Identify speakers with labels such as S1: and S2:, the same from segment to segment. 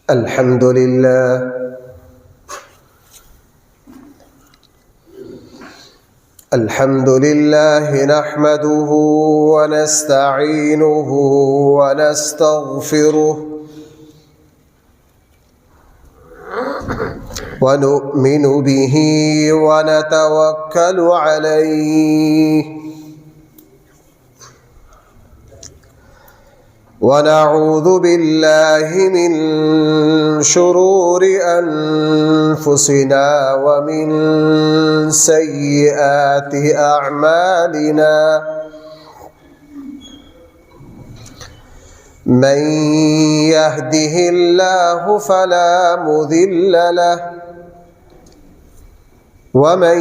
S1: الحمد لله نحمده ونستعينه ونستغفره ونؤمن به ونتوكل عليه ونعوذ بالله من شرور أنفسنا ومن سيئات أعمالنا من يهده الله فلا مضل له ومن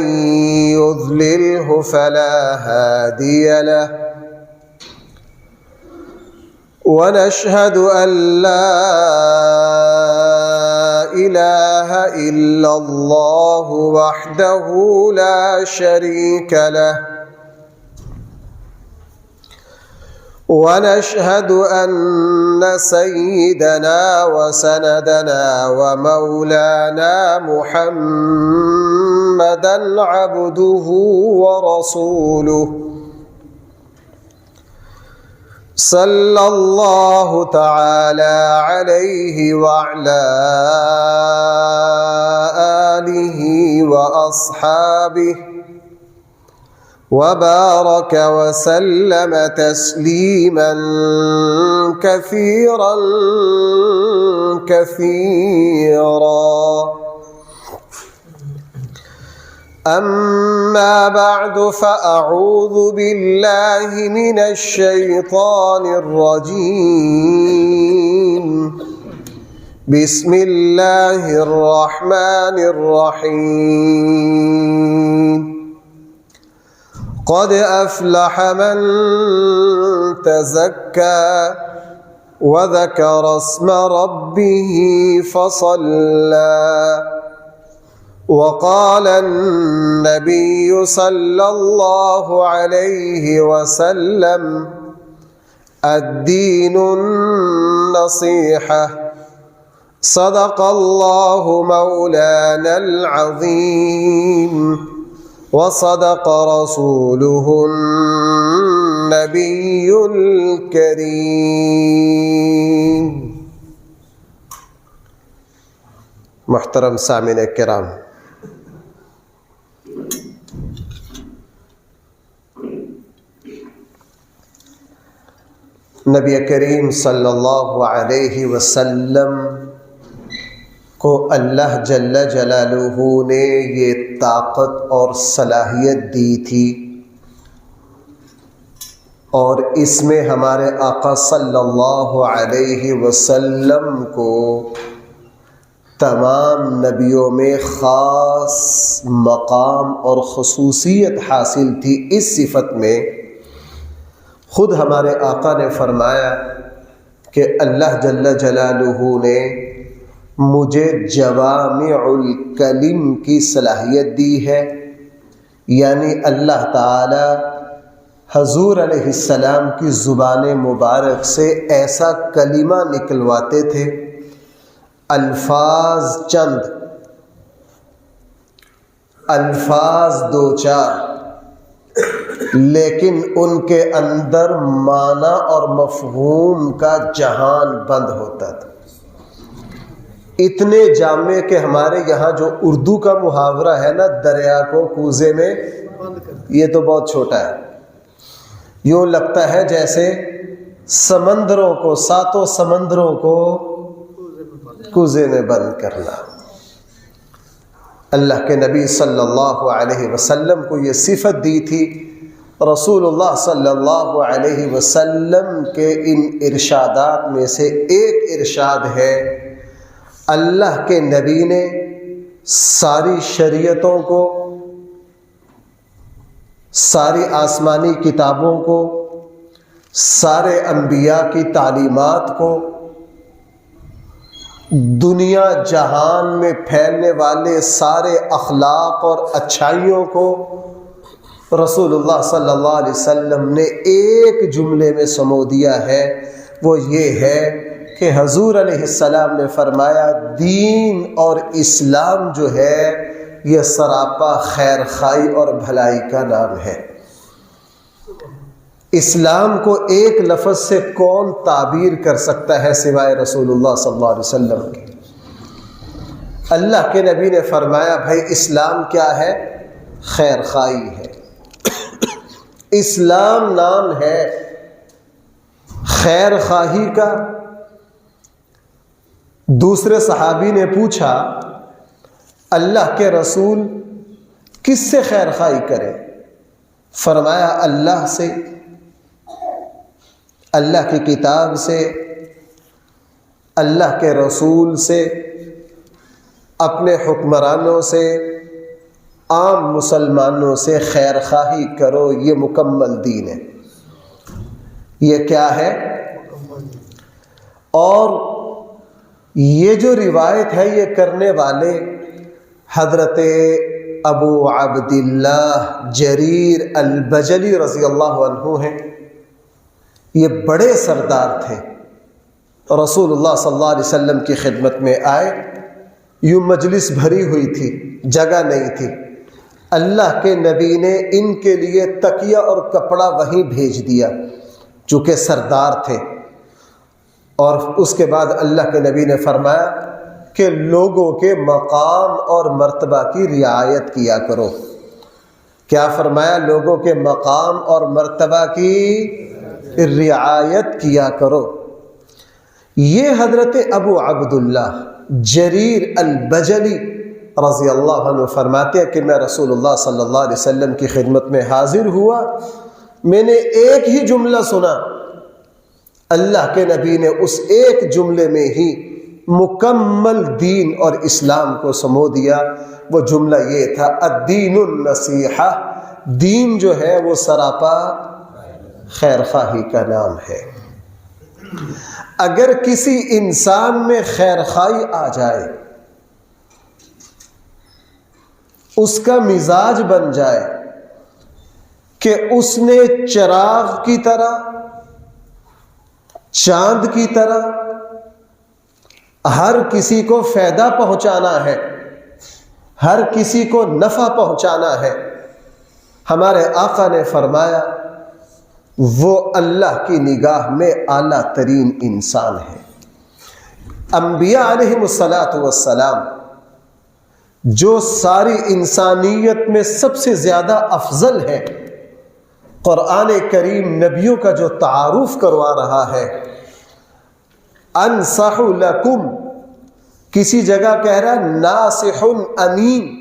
S1: يضلله فلا هادي له ونشهد أن لا إله إلا الله وحده لا شريك له ونشهد أن سيدنا وسندنا ومولانا محمدًا عبده ورسوله صلى الله تعالى عليه وعلى آله وأصحابه وبارك وسلم تسليما كثيرا كثيرا. أما بعد فأعوذ بالله من الشيطان الرجيم. بسم الله الرحمن الرحيم. قد أفلح من تزكى وذكر اسم ربه فصلى وقال النبي صلى الله عليه وسلم الدين النصيحة صدق الله مولانا العظيم وصدق رسوله النبي الكريم. محترم سامعین کرام، نبی کریم صلی اللہ علیہ وسلم کو اللہ جل جلالہ نے یہ طاقت اور صلاحیت دی تھی، اور اس میں ہمارے آقا صلی اللہ علیہ وسلم کو تمام نبیوں میں خاص مقام اور خصوصیت حاصل تھی۔ اس صفت میں خود ہمارے آقا نے فرمایا کہ اللہ جل جلالہ نے مجھے جوامع الکلم کی صلاحیت دی ہے، یعنی اللہ تعالی حضور علیہ السلام کی زبان مبارک سے ایسا کلمہ نکلواتے تھے، الفاظ چند، الفاظ دو چار، لیکن ان کے اندر معنی اور مفہوم کا جہان بند ہوتا تھا۔ اتنے جامع کہ ہمارے یہاں جو اردو کا محاورہ ہے نا، دریا کو کوزے میں، یہ تو بہت چھوٹا ہے، یوں لگتا ہے جیسے سمندروں کو، ساتوں سمندروں کو کوزے میں بند کرنا۔ اللہ کے نبی صلی اللہ علیہ وسلم کو یہ صفت دی تھی۔ رسول اللہ صلی اللہ علیہ وسلم کے ان ارشادات میں سے ایک ارشاد ہے، اللہ کے نبی نے ساری شریعتوں کو، ساری آسمانی کتابوں کو، سارے انبیاء کی تعلیمات کو، دنیا جہان میں پھیلنے والے سارے اخلاق اور اچھائیوں کو رسول اللہ صلی اللہ علیہ وسلم نے ایک جملے میں سمو دیا ہے، وہ یہ ہے کہ حضور علیہ السلام نے فرمایا دین اور اسلام جو ہے یہ سراپا خیر خائی اور بھلائی کا نام ہے۔ اسلام کو ایک لفظ سے کون تعبیر کر سکتا ہے سوائے رسول اللہ صلی اللہ علیہ وسلم کے؟ اللہ کے نبی نے فرمایا بھائی اسلام کیا ہے؟ خیر خائی ہے۔ اسلام نام ہے خیر خواہی کا۔ دوسرے صحابی نے پوچھا اللہ کے رسول کس سے خیر خواہی کرے؟ فرمایا اللہ سے، اللہ کی کتاب سے، اللہ کے رسول سے، اپنے حکمرانوں سے، عام مسلمانوں سے خیر خواہی کرو، یہ مکمل دین ہے۔ یہ کیا ہے؟ اور یہ جو روایت ہے یہ کرنے والے حضرت ابو عبداللہ جریر البجلی رضی اللہ عنہ ہیں۔ یہ بڑے سردار تھے، رسول اللہ صلی اللہ علیہ وسلم کی خدمت میں آئے، یوں مجلس بھری ہوئی تھی، جگہ نہیں تھی، اللہ کے نبی نے ان کے لیے تکیہ اور کپڑا وہیں بھیج دیا چونکہ سردار تھے، اور اس کے بعد اللہ کے نبی نے فرمایا کہ لوگوں کے مقام اور مرتبہ کی رعایت کیا کرو۔ کیا فرمایا؟ لوگوں کے مقام اور مرتبہ کی رعایت کیا کرو۔ یہ حضرت ابو عبداللہ جریر البجلی رضی اللہ عنہ فرماتے ہیں کہ میں رسول اللہ صلی اللہ علیہ وسلم کی خدمت میں حاضر ہوا، میں نے ایک ہی جملہ سنا، اللہ کے نبی نے اس ایک جملے میں ہی مکمل دین اور اسلام کو سمو دیا۔ وہ جملہ یہ تھا الدین النصیحہ، دین جو ہے وہ سراپا خیر خواہی کا نام ہے۔ اگر کسی انسان میں خیر خواہی آ جائے، اس کا مزاج بن جائے کہ اس نے چراغ کی طرح، چاند کی طرح ہر کسی کو فائدہ پہنچانا ہے، ہر کسی کو نفع پہنچانا ہے، ہمارے آقا نے فرمایا وہ اللہ کی نگاہ میں اعلیٰ ترین انسان ہے۔ انبیاء علیہم السلام جو ساری انسانیت میں سب سے زیادہ افضل ہے، قرآن کریم نبیوں کا جو تعارف کروا رہا ہے، انصح لکم، کسی جگہ کہہ رہا ناصح امین۔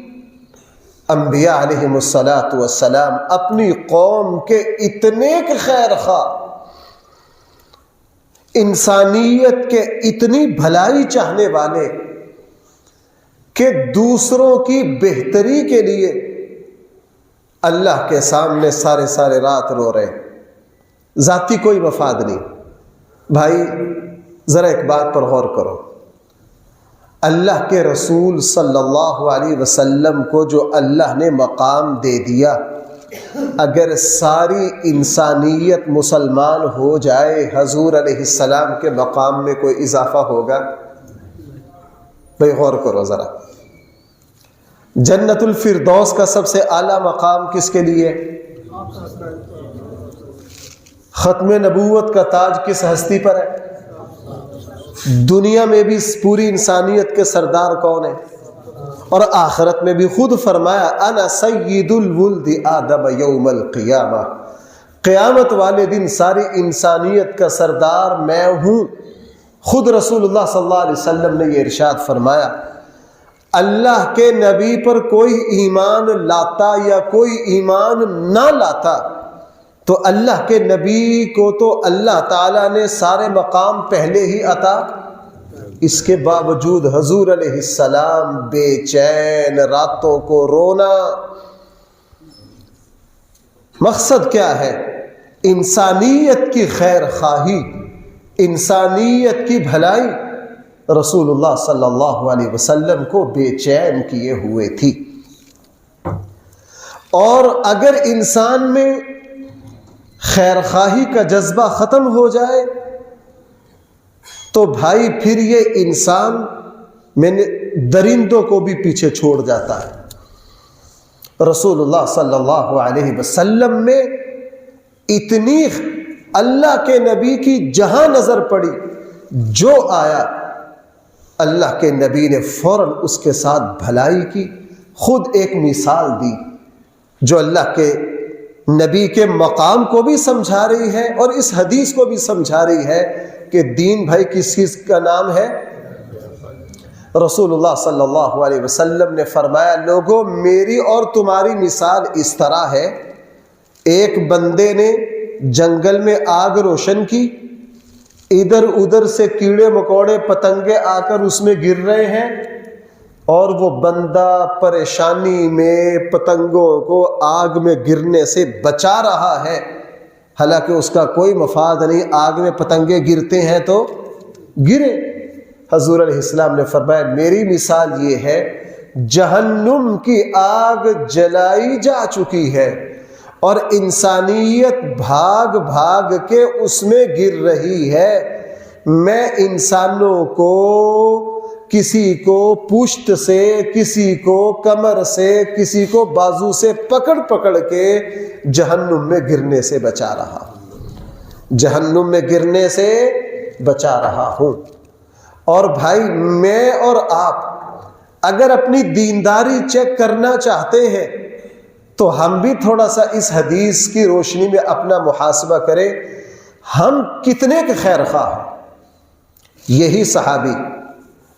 S1: انبیاء علیہم السلام اپنی قوم کے اتنے خیر خواہ، انسانیت کے اتنی بھلائی چاہنے والے کہ دوسروں کی بہتری کے لیے اللہ کے سامنے سارے رات رو رہے، ذاتی کوئی مفاد نہیں۔ بھائی ذرا ایک بات پر غور کرو، اللہ کے رسول صلی اللہ علیہ وسلم کو جو اللہ نے مقام دے دیا، اگر ساری انسانیت مسلمان ہو جائے حضور علیہ السلام کے مقام میں کوئی اضافہ ہوگا؟ بھائی غور کرو ذرا، جنت الفردوس کا سب سے اعلیٰ مقام کس کے لیے؟ ختم نبوت کا تاج کس ہستی پر ہے؟ دنیا میں بھی پوری انسانیت کے سردار کون ہیں؟ اور آخرت میں بھی خود فرمایا انا سید الولد آدم یوم القیامہ، قیامت والے دن ساری انسانیت کا سردار میں ہوں۔ خود رسول اللہ صلی اللہ علیہ وسلم نے یہ ارشاد فرمایا اللہ کے نبی پر کوئی ایمان لاتا یا کوئی ایمان نہ لاتا تو اللہ کے نبی کو تو اللہ تعالیٰ نے سارے مقام پہلے ہی عطا، اس کے باوجود حضور علیہ السلام بے چین، راتوں کو رونا۔ مقصد کیا ہے؟ انسانیت کی خیر خواہی، انسانیت کی بھلائی رسول اللہ صلی اللہ علیہ وسلم کو بے چین کیے ہوئے تھی۔ اور اگر انسان میں خیر خواہی کا جذبہ ختم ہو جائے تو بھائی پھر یہ انسان میں نے درندوں کو بھی پیچھے چھوڑ جاتا ہے۔ رسول اللہ صلی اللہ علیہ وسلم میں اتنی اللہ کے نبی کی جہاں نظر پڑی، جو آیا اللہ کے نبی نے فوراً اس کے ساتھ بھلائی کی، خود ایک مثال دی جو اللہ کے نبی کے مقام کو بھی سمجھا رہی ہے اور اس حدیث کو بھی سمجھا رہی ہے کہ دین بھائی کس چیز کا نام ہے؟ رسول اللہ صلی اللہ علیہ وسلم نے فرمایا، لوگوں میری اور تمہاری مثال اس طرح ہے، ایک بندے نے جنگل میں آگ روشن کی، ادھر ادھر سے کیڑے مکوڑے پتنگے آ کر اس میں گر رہے ہیں، اور وہ بندہ پریشانی میں پتنگوں کو آگ میں گرنے سے بچا رہا ہے، حالانکہ اس کا کوئی مفاد نہیں، آگ میں پتنگے گرتے ہیں تو گرے۔ حضور علیہ السلام نے فرمایا میری مثال یہ ہے، جہنم کی آگ جلائی جا چکی ہے اور انسانیت بھاگ بھاگ کے اس میں گر رہی ہے، میں انسانوں کو کسی کو پشت سے، کسی کو کمر سے، کسی کو بازو سے پکڑ پکڑ کے جہنم میں گرنے سے بچا رہا ہوں، جہنم میں گرنے سے بچا رہا ہوں۔ اور بھائی میں اور آپ اگر اپنی دینداری چیک کرنا چاہتے ہیں تو ہم بھی تھوڑا سا اس حدیث کی روشنی میں اپنا محاسبہ کریں، ہم کتنے کے خیر خواہ ہیں۔ یہی صحابی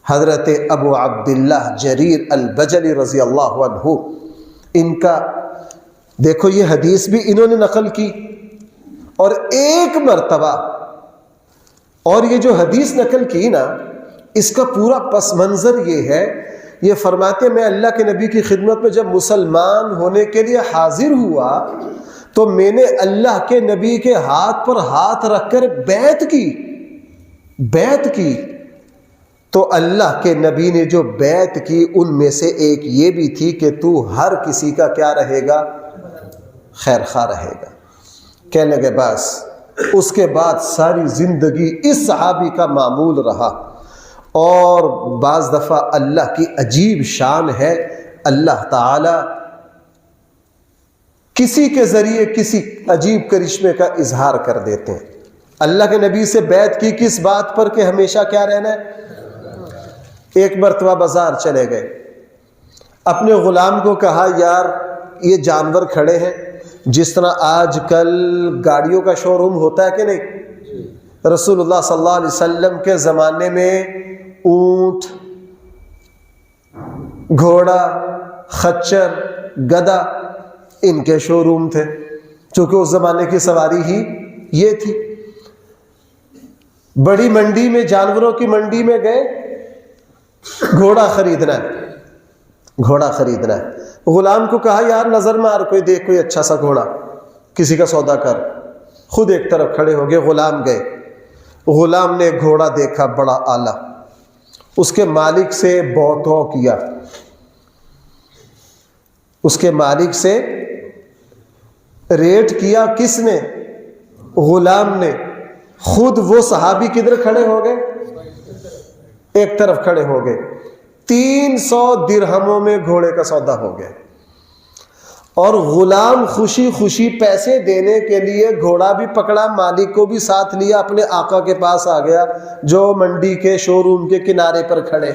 S1: حضرت ابو عبداللہ جریر البجلی رضی اللہ عنہ، ان کا دیکھو یہ حدیث بھی انہوں نے نقل کی، اور ایک مرتبہ، اور یہ جو حدیث نقل کی نا اس کا پورا پس منظر یہ ہے، یہ فرماتے میں اللہ کے نبی کی خدمت میں جب مسلمان ہونے کے لیے حاضر ہوا تو میں نے اللہ کے نبی کے ہاتھ پر ہاتھ رکھ کر بیعت کی، تو اللہ کے نبی نے جو بیعت کی ان میں سے ایک یہ بھی تھی کہ تو ہر کسی کا کیا رہے گا؟ خیر خواہ رہے گا۔ کہنے لگے بس اس کے بعد ساری زندگی اس صحابی کا معمول رہا۔ اور بعض دفعہ اللہ کی عجیب شان ہے، اللہ تعالی کسی کے ذریعے کسی عجیب کرشمے کا اظہار کر دیتے ہیں۔ اللہ کے نبی سے بیعت کی کس بات پر کہ ہمیشہ کیا رہنا ہے؟ ایک مرتبہ بازار چلے گئے، اپنے غلام کو کہا یار یہ جانور کھڑے ہیں، جس طرح آج کل گاڑیوں کا شو روم ہوتا ہے کہ نہیں، رسول اللہ صلی اللہ علیہ وسلم کے زمانے میں اونٹ، گھوڑا، خچر، گدھا ان کے شو روم تھے، چونکہ اس زمانے کی سواری ہی یہ تھی۔ بڑی منڈی میں، جانوروں کی منڈی میں گئے، گھوڑا خریدنا ہے، غلام کو کہا یار نظر مار، کوئی دیکھ کوئی اچھا سا گھوڑا، کسی کا سودا کر۔ خود ایک طرف کھڑے ہو گئے، غلام گئے، غلام نے گھوڑا دیکھا بڑا اعلیٰ، اس کے مالک سے بہتو کیا، اس کے مالک سے ریٹ کیا، کس نے؟ غلام نے۔ خود وہ صحابی کدھر کھڑے ہو گئے؟ ایک طرف کھڑے ہو گئے، 300 درہموں میں گھوڑے کا سودا ہو گیا، اور غلام خوشی خوشی پیسے دینے کے لیے گھوڑا بھی پکڑا، مالک کو بھی ساتھ لیا، اپنے آقا کے پاس آ گیا جو منڈی کے شو روم کے کنارے پر کھڑے۔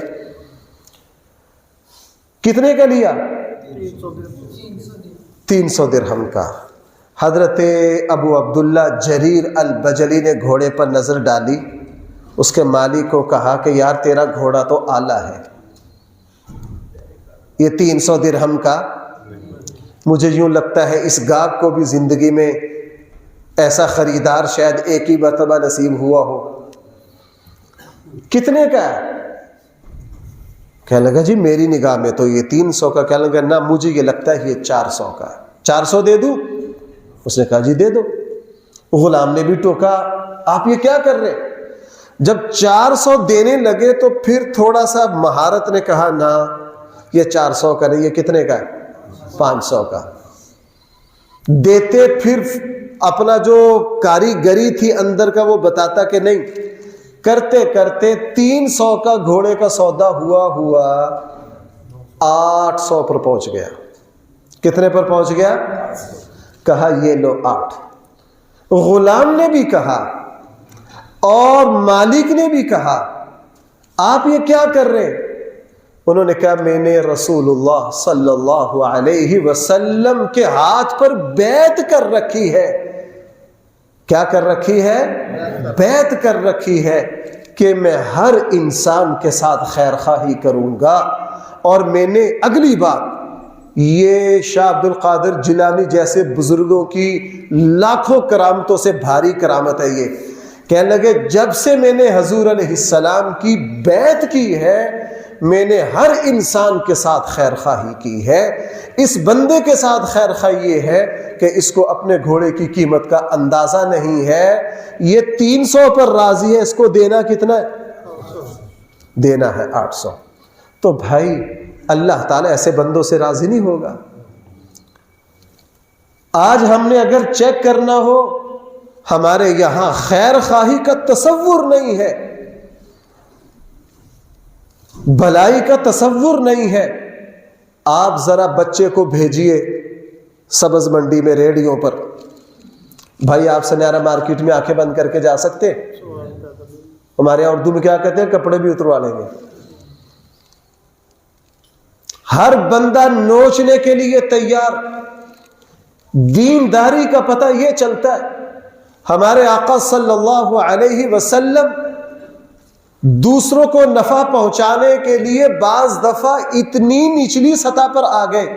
S1: کتنے کا لیا؟ 300 درہم کا۔ حضرت ابو عبداللہ جریر البجلی نے گھوڑے پر نظر ڈالی، اس کے مالک کو کہا کہ یار تیرا گھوڑا تو اعلیٰ ہے، یہ 300 درہم کا، مجھے یوں لگتا ہے اس گاہک کو بھی زندگی میں ایسا خریدار شاید ایک ہی مرتبہ نصیب ہوا ہو۔ کتنے کا ہے؟ کہنے لگا جی میری نگاہ میں تو یہ 300 کا۔ کہنے لگا نہ مجھے یہ لگتا ہے یہ 400 کا، 400 دے دوں؟ اس نے کہا جی دے دو۔ غلام نے بھی ٹوکا آپ یہ کیا کر رہے؟ جب 400 دینے لگے تو پھر تھوڑا سا مہارت نے کہا نہ یہ 400 کا نہیں، یہ کتنے کا ہے؟ 500 کا۔ دیتے پھر اپنا جو کاریگری تھی اندر کا وہ بتاتا کہ نہیں کرتے کرتے 300 کا گھوڑے کا سودا ہوا 800 پر پہنچ گیا۔ کتنے پر پہنچ گیا؟ کہا یہ لو 8۔ غلام نے بھی کہا اور مالک نے بھی کہا آپ یہ کیا کر رہے؟ انہوں نے کہا میں نے رسول اللہ صلی اللہ علیہ وسلم کے ہاتھ پر بیعت کر رکھی ہے۔ کیا کر رکھی ہے؟ بیعت کر رکھی ہے کہ میں ہر انسان کے ساتھ خیر خواہی کروں گا۔ اور میں نے اگلی بات، یہ شاہ عبد القادر جیلانی جیسے بزرگوں کی لاکھوں کرامتوں سے بھاری کرامت ہے، یہ کہنے لگے جب سے میں نے حضور علیہ السلام کی بیعت کی ہے میں نے ہر انسان کے ساتھ خیر خواہی کی ہے۔ اس بندے کے ساتھ خیر خواہی یہ ہے کہ اس کو اپنے گھوڑے کی قیمت کا اندازہ نہیں ہے، یہ 300 پر راضی ہے، اس کو دینا کتنا ہے؟ دینا ہے 800۔ تو بھائی اللہ تعالیٰ ایسے بندوں سے راضی نہیں ہوگا۔ آج ہم نے اگر چیک کرنا ہو، ہمارے یہاں خیر خواہی کا تصور نہیں ہے، بھلائی کا تصور نہیں ہے۔ آپ ذرا بچے کو بھیجئے سبز منڈی میں ریڑھیوں پر، بھائی آپ سنیارا مارکیٹ میں آنکھیں بند کر کے جا سکتے؟ ہمارے یہاں اردو میں کیا کہتے ہیں؟ کپڑے بھی اتروا لیں گے۔ ہر بندہ نوچنے کے لیے تیار۔ دینداری کا پتہ یہ چلتا ہے، ہمارے آقا صلی اللہ علیہ وسلم دوسروں کو نفع پہنچانے کے لیے بعض دفعہ اتنی نچلی سطح پر آ گئے۔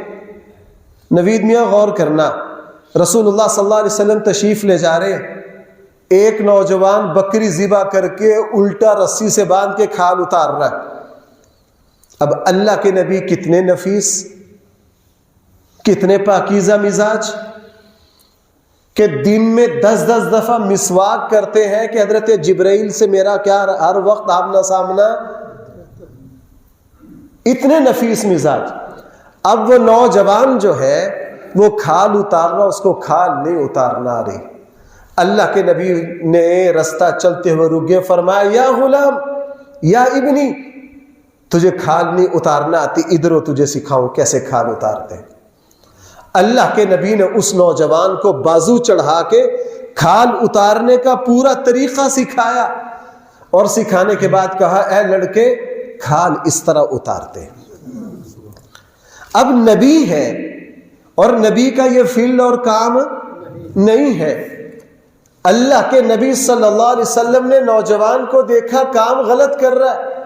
S1: نوید میاں غور کرنا، رسول اللہ صلی اللہ علیہ وسلم تشریف لے جا رہے ہیں، ایک نوجوان بکری ذبح کر کے الٹا رسی سے باندھ کے کھال اتار رہا ہے۔ اب اللہ کے نبی کتنے نفیس، کتنے پاکیزہ مزاج کہ دن میں 10 دفعہ مسواک کرتے ہیں کہ حضرت جبرائیل سے میرا کیا ہر وقت آمنا سامنا، اتنے نفیس مزاج۔ اب وہ نوجوان جو ہے وہ کھال اتار رہا، اس کو کھال نہیں اتارنا آ رہی۔ اللہ کے نبی نے رستہ چلتے ہوئے رک گئے، فرمایا یا غلام یا ابنی، تجھے کھال نہیں اتارنا آتی، ادھر ہو تجھے سکھاؤں کیسے کھال اتارتے ہیں۔ اللہ کے نبی نے اس نوجوان کو بازو چڑھا کے کھال اتارنے کا پورا طریقہ سکھایا، اور سکھانے کے بعد کہا اے لڑکے کھال اس طرح اتارتے ہیں۔ اب نبی ہے اور نبی کا یہ فعل اور کام نہیں ہے۔ اللہ کے نبی صلی اللہ علیہ وسلم نے نوجوان کو دیکھا کام غلط کر رہا ہے،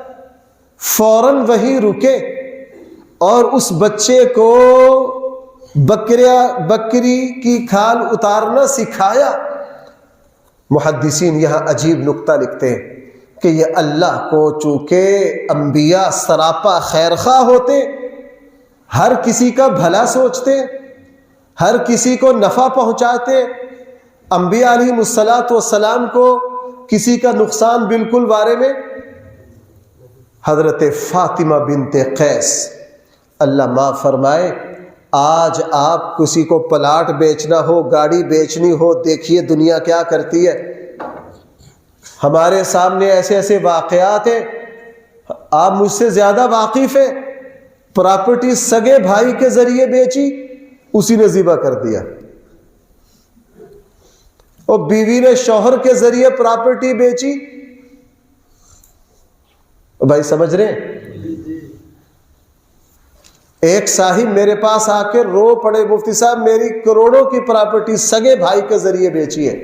S1: فوراً وہیں رکے اور اس بچے کو بکری کی کھال اتارنا سکھایا۔ محدثین یہاں عجیب نکتہ لکھتے ہیں کہ یہ اللہ کو چونکہ انبیاء سراپا خیر خواہ ہوتے، ہر کسی کا بھلا سوچتے، ہر کسی کو نفع پہنچاتے، انبیاء علیہ الصلاۃ والسلام کو کسی کا نقصان بالکل بارے میں۔ حضرت فاطمہ بنت قیس اللہ معاف فرمائے، آج آپ کسی کو پلاٹ بیچنا ہو، گاڑی بیچنی ہو، دیکھیے دنیا کیا کرتی ہے۔ ہمارے سامنے ایسے ایسے واقعات ہیں، آپ مجھ سے زیادہ واقف ہیں۔ پراپرٹی سگے بھائی کے ذریعے بیچی، اسی نے ذبح کر دیا، اور بیوی نے شوہر کے ذریعے پراپرٹی بیچی۔ بھائی سمجھ رہے ہیں؟ ایک صاحب میرے پاس آ کے رو پڑے، مفتی صاحب میری کروڑوں کی پراپرٹی سگے بھائی کے ذریعے بیچی ہے۔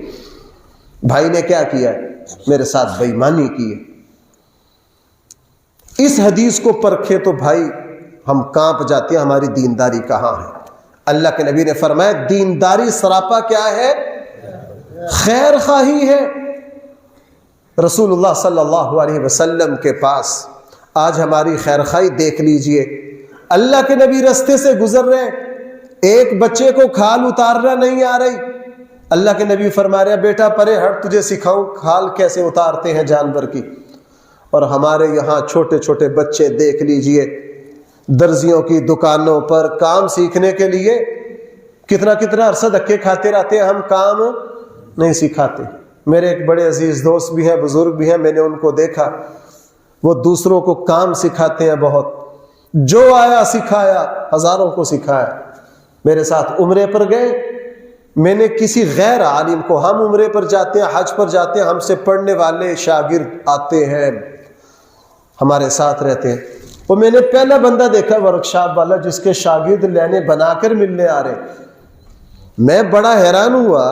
S1: بھائی نے کیا کیا ہے؟ میرے ساتھ بے ایمانی کی ہے۔ اس حدیث کو پرکھے تو بھائی ہم کانپ جاتے ہیں، ہماری دینداری کہاں ہے؟ اللہ کے نبی نے فرمایا دینداری سراپا کیا ہے؟ خیر خواہی ہے۔ رسول اللہ صلی اللہ علیہ وسلم کے پاس آج ہماری خیر خواہی دیکھ لیجئے۔ اللہ کے نبی رستے سے گزر رہے ہیں، ایک بچے کو کھال اتارنا نہیں آ رہی، اللہ کے نبی فرما رہے ہیں بیٹا پرے ہٹ، تجھے سکھاؤں کھال کیسے اتارتے ہیں جانور کی۔ اور ہمارے یہاں چھوٹے چھوٹے بچے دیکھ لیجئے، درزیوں کی دکانوں پر کام سیکھنے کے لیے کتنا عرصہ دھکے کھاتے رہتے ہیں، ہم کام نہیں سکھاتے۔ میرے ایک بڑے عزیز دوست بھی ہیں، بزرگ بھی ہیں، میں نے ان کو دیکھا، وہ دوسروں کو کام سکھاتے ہیں بہت، جو آیا سکھایا، ہزاروں کو سکھایا۔ میرے ساتھ عمرے پر گئے، میں نے کسی غیر عالم کو، ہم عمرے پر جاتے ہیں، حج پر جاتے ہیں، ہم سے پڑھنے والے شاگرد آتے ہیں، ہمارے ساتھ رہتے ہیں، وہ میں نے پہلا بندہ دیکھا ورکشاپ والا جس کے شاگرد لینے بنا کر ملنے آ رہے۔ میں بڑا حیران ہوا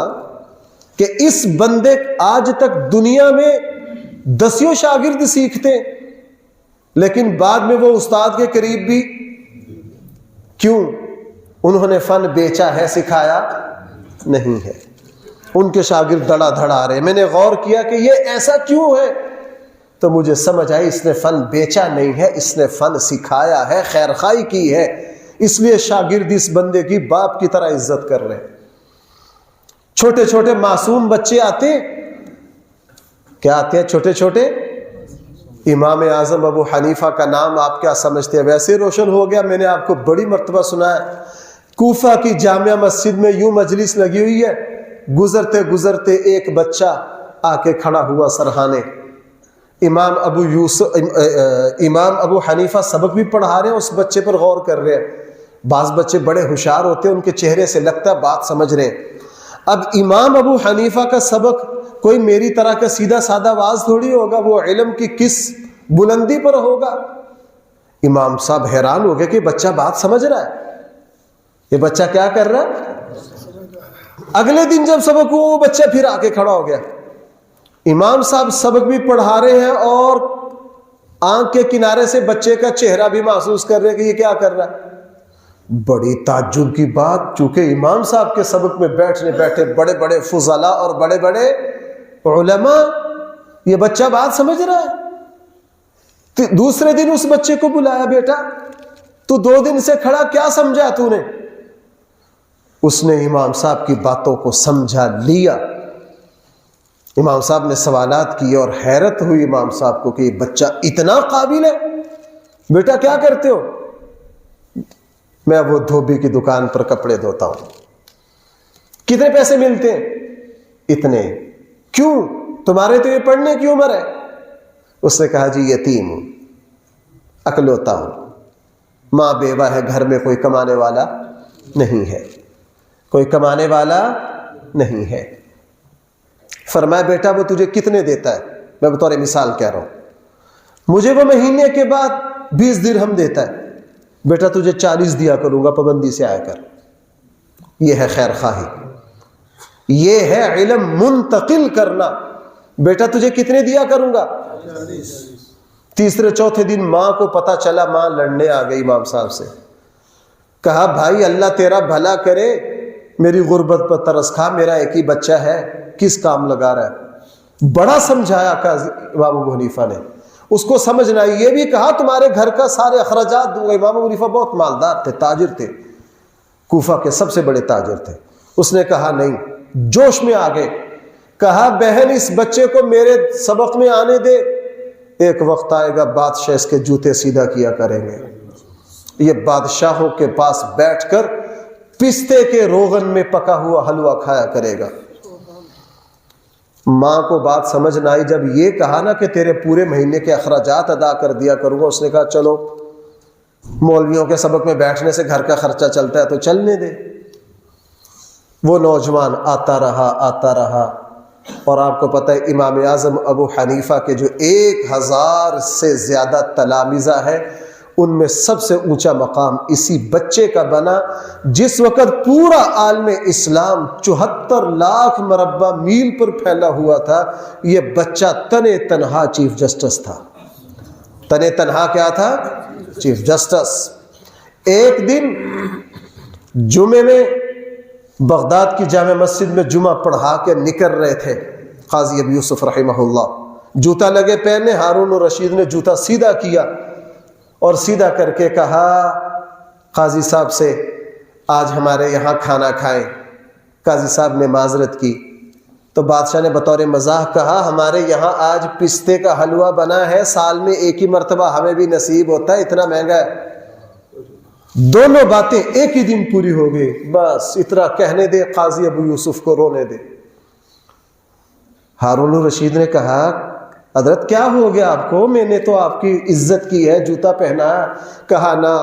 S1: کہ اس بندے آج تک دنیا میں دسیوں شاگرد سیکھتے ہیں، لیکن بعد میں وہ استاد کے قریب بھی کیوں؟ انہوں نے فن بیچا ہے، سکھایا نہیں ہے۔ ان کے شاگرد دڑا دھڑ آ رہے۔ میں نے غور کیا کہ یہ ایسا کیوں ہے، تو مجھے سمجھ آئی اس نے فن بیچا نہیں ہے، اس نے فن سکھایا ہے، خیر خواہی کی ہے، اس لیے شاگرد اس بندے کی باپ کی طرح عزت کر رہے ہیں۔ چھوٹے چھوٹے معصوم بچے آتے ہیں، کیا آتے ہیں چھوٹے چھوٹے؟ امام اعظم ابو حنیفہ کا نام آپ کیا سمجھتے ہیں؟ ویسے روشن ہو گیا، میں نے آپ کو بڑی مرتبہ سنایا، کوفہ کی جامع مسجد میں یوں مجلس لگی ہوئی ہے، گزرتے گزرتے ایک بچہ آ کے کھڑا ہوا سرہانے، امام ابو حنیفہ سبق بھی پڑھا رہے ہیں، اس بچے پر غور کر رہے ہیں۔ بعض بچے بڑے ہوشیار ہوتے ہیں، ان کے چہرے سے لگتا ہے بات سمجھ رہے ہیں۔ اب امام ابو حنیفہ کا سبق کوئی میری طرح کا سیدھا سادہ واز تھوڑی ہوگا، وہ علم کی کس بلندی پر ہوگا۔ امام صاحب حیران ہو گئے کہ بچہ بات سمجھ رہا ہے، یہ بچہ کیا کر رہا ہے؟ اگلے دن جب سبق ہوا، وہ بچہ پھر آ کے کھڑا ہو گیا۔ امام صاحب سبق بھی پڑھا رہے ہیں اور آنکھ کے کنارے سے بچے کا چہرہ بھی محسوس کر رہے ہیں کہ یہ کیا کر رہا ہے۔ بڑی تعجب کی بات، چونکہ امام صاحب کے سبق میں بیٹھے بڑے بڑے فضلاء اور بڑے بڑے علماء، یہ بچہ بات سمجھ رہا ہے۔ دوسرے دن اس بچے کو بلایا، بیٹا تو 2 دن سے کھڑا، کیا سمجھا تو نے؟ اس نے امام صاحب کی باتوں کو سمجھا لیا۔ امام صاحب نے سوالات کیے اور حیرت ہوئی امام صاحب کو کہ یہ بچہ اتنا قابل ہے۔ بیٹا کیا کرتے ہو؟ میں وہ دھوبی کی دکان پر کپڑے دھوتا ہوں۔ کتنے پیسے ملتے ہیں؟ اتنے۔ کیوں؟ تمہارے تو یہ پڑھنے کی عمر ہے۔ اس نے کہا جی یتیم ہوں، اکلوتا ہوں، ماں بیوہ ہے، گھر میں کوئی کمانے والا نہیں ہے، کوئی کمانے والا نہیں ہے۔ فرمایا بیٹا وہ تجھے کتنے دیتا ہے؟ میں بطور مثال کہہ رہا ہوں، مجھے وہ مہینے کے بعد 20 درہم دیتا ہے۔ بیٹا تجھے 40 دیا کروں گا، پابندی سے آیا کر۔ یہ ہے خیر خواہی، یہ ہے علم منتقل کرنا۔ بیٹا تجھے کتنے دیا کروں گا؟ 40۔ تیسرے چوتھے دن ماں کو پتا چلا، ماں لڑنے آ گئی امام صاحب سے۔ کہا بھائی اللہ تیرا بھلا کرے، میری غربت پر ترس کھا، میرا ایک ہی بچہ ہے، کس کام لگا رہا ہے؟ بڑا سمجھایا امام ابو حنیفہ نے، اس کو سمجھ نہ آئی۔ یہ بھی کہا تمہارے گھر کا سارے اخراجات دوں گا۔ امام ابو حنیفہ بہت مالدار تھے، تاجر تھے، کوفہ کے سب سے بڑے تاجر تھے۔ اس نے کہا نہیں، جوش میں آ گئے، کہا بہن اس بچے کو میرے سبق میں آنے دے، ایک وقت آئے گا بادشاہ اس کے جوتے سیدھا کیا کریں گے، یہ بادشاہوں کے پاس بیٹھ کر پستے کے روغن میں پکا ہوا حلوہ کھایا کرے گا۔ ماں کو بات سمجھ نہ آئی، جب یہ کہا نا کہ تیرے پورے مہینے کے اخراجات ادا کر دیا کروں گا، اس نے کہا چلو مولویوں کے سبق میں بیٹھنے سے گھر کا خرچہ چلتا ہے تو چلنے دے۔ وہ نوجوان آتا رہا، اور آپ کو پتہ ہے امام اعظم ابو حنیفہ کے جو 1000 سے زیادہ تلامذہ ہیں، ان میں سب سے اونچا مقام اسی بچے کا بنا۔ جس وقت پورا عالم اسلام 74 لاکھ مربع میل پر پھیلا ہوا تھا، یہ بچہ تنے تنہا چیف جسٹس تھا۔ تنے تنہا کیا تھا؟ Chief justice. ایک دن جمعے میں بغداد کی جامع مسجد میں جمعہ پڑھا کے نکل رہے تھے قاضی ابو یوسف رحمہ اللہ، جوتا لگے پہنے، ہارون الرشید نے جوتا سیدھا کیا اور سیدھا کر کے کہا قاضی صاحب سے آج ہمارے یہاں کھانا کھائیں۔ قاضی صاحب نے معذرت کی تو بادشاہ نے بطور مزاح کہا ہمارے یہاں آج پستے کا حلوہ بنا ہے، سال میں ایک ہی مرتبہ ہمیں بھی نصیب ہوتا ہے، اتنا مہنگا ہے۔ دونوں باتیں ایک ہی دن پوری ہو گئی، بس اتنا کہنے دے قاضی ابو یوسف کو رونے دے۔ ہارون الرشید نے کہا حضرت کیا ہو گیا آپ کو؟ میں نے تو آپ کی عزت کی ہے، جوتا پہنایا۔ کہا نا،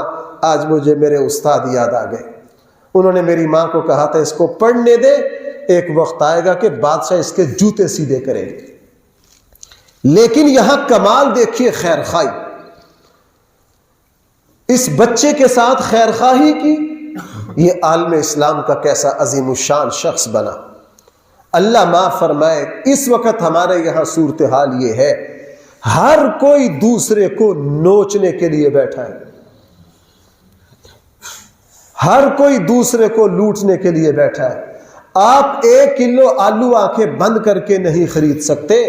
S1: آج مجھے میرے استاد یاد آ گئے۔ انہوں نے میری ماں کو کہا تھا اس کو پڑھنے دے، ایک وقت آئے گا کہ بادشاہ اس کے جوتے سیدھے کریں گے۔ لیکن یہاں کمال دیکھیے خیر خواہی، اس بچے کے ساتھ خیر خواہی کی، یہ عالم اسلام کا کیسا عظیم الشان شخص بنا۔ اللہ معاف فرمائے، اس وقت ہمارے یہاں صورتحال یہ ہے، ہر کوئی دوسرے کو نوچنے کے لیے بیٹھا ہے، ہر کوئی دوسرے کو لوٹنے کے لیے بیٹھا ہے۔ آپ 1 کلو آلو آنکھیں بند کر کے نہیں خرید سکتے۔